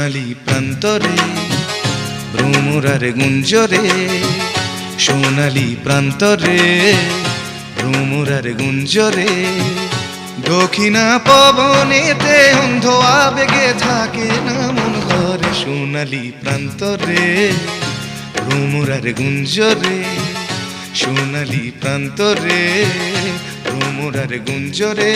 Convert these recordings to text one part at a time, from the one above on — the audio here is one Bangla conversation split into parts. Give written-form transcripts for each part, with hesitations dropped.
সোনালি প্রান্তরে ভ্রমরার গুঞ্জরে, সোনালি প্রান্তরে ভ্রমরার গুঞ্জরে। দক্ষিণা পবনেতে অন্ধ আবেগে থাকে না মন ঘরে, সোনালি প্রান্তরে ভ্রমরার গুঞ্জরে, সোনালি প্রান্তরে ভ্রমরার গুঞ্জরে।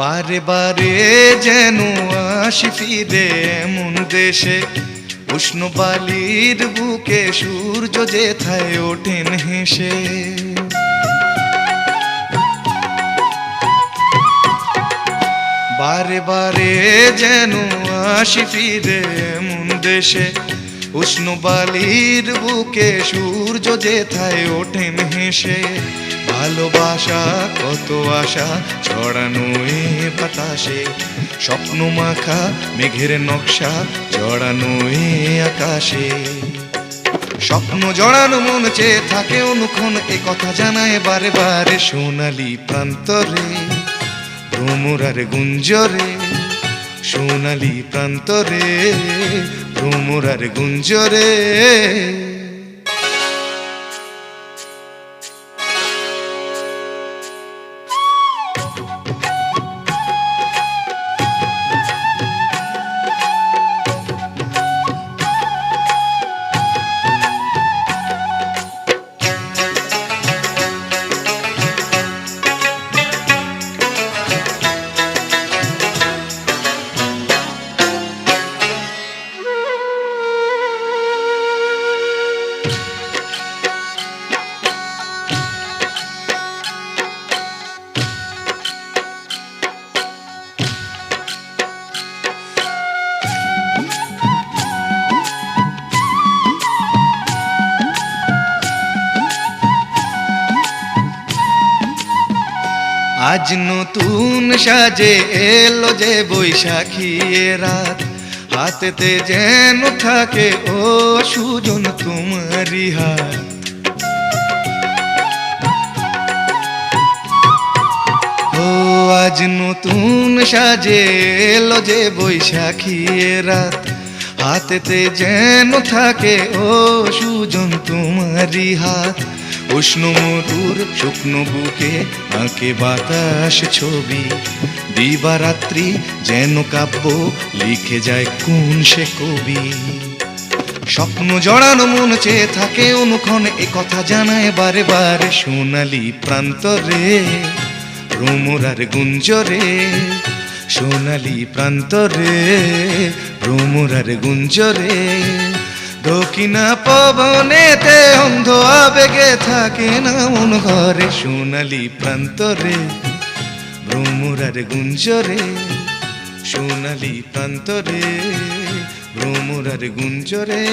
বারে বারে যেন আসি ফিরে এমন দেশে, উষ্ণ বালির বুকে সূর্য যেথায় ওঠেন হেসে। বারে বারে যেন আসি ফিরে এমন দেশে, উষ্ণ বালির বুকে সূর্য যেথায় ওঠেন হেসে। ভালোবাসা কত আশা ছড়ানো এ বাতাসে, স্বপ্ন মাখা মেঘের নকশা জড়ানো এ আকাশে। স্বপ্ন জড়ানো মন চেয়ে থাকে অনুক্ষণ, এ কথা জানায় বারে বারে সোনালি প্রান্তরে ভ্রমরার গুঞ্জরে, সোনালি প্রান্তরে ভ্রমরার গুঞ্জরে। আজ নতুন সাজে এলো যে বৈশাখী রাত, হাতেতে যেন থাকে ও সুজন তোমারি হাত। ও আজ নতুন সাজে এলো যে বৈশাখী রাত, হাতেতে যেন থাকে ও সুজন তোমারি হাত। উষ্ণ মধুর শুকনো বুকে আঁকে বাতাস ছবি, দিবারাত্রি যেন কাব্য লিখে যায় কোন সে কবি। স্বপ্ন জড়ানো মন চেয়ে থাকে অনুক্ষণ, এ কথা জানায় বারে বারে সোনালি প্রান্তরে ভ্রমরার গুঞ্জরে, সোনালি প্রান্তরে ভ্রমরার গুঞ্জরে। দক্ষিণা পবনেতে অন্ধ আবেগে থাকে না মন ঘরে, সোনালি প্রান্তরে ভ্রমরার গুঞ্জরে, সোনালি প্রান্তরে ভ্রমরার গুঞ্জরে।